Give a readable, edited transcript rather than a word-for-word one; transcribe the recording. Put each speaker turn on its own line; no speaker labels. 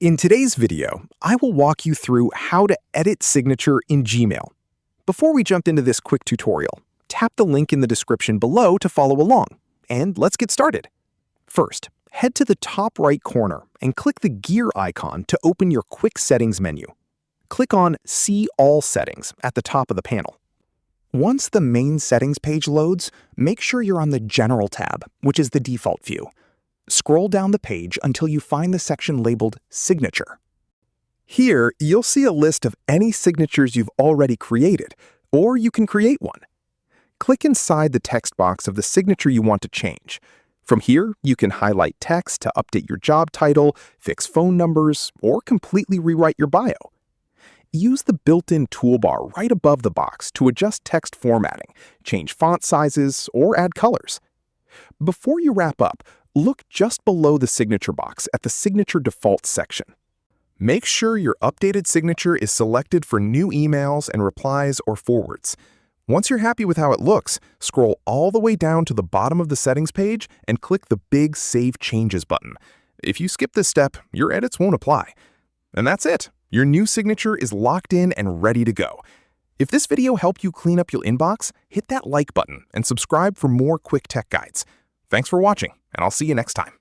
In today's video, I will walk you through how to edit signature in Gmail. Before we jump into this quick tutorial, tap the link in the description below to follow along, and let's get started. First, head to the top right corner and click the gear icon to open your Quick Settings menu. Click on See All Settings at the top of the panel. Once the main settings page loads, make sure you're on the General tab, which is the default view. Scroll down the page until you find the section labeled Signature. Here, you'll see a list of any signatures you've already created, or you can create one. Click inside the text box of the signature you want to change. From here, you can highlight text to update your job title, fix phone numbers, or completely rewrite your bio. Use the built-in toolbar right above the box to adjust text formatting, change font sizes, or add colors. Before you wrap up, look just below the signature box at the Signature Defaults section. Make sure your updated signature is selected for new emails and replies or forwards. Once you're happy with how it looks, scroll all the way down to the bottom of the settings page and click the big Save Changes button. If you skip this step, your edits won't apply. And that's it. Your new signature is locked in and ready to go. If this video helped you clean up your inbox, hit that like button and subscribe for more quick tech guides. Thanks for watching, and I'll see you next time.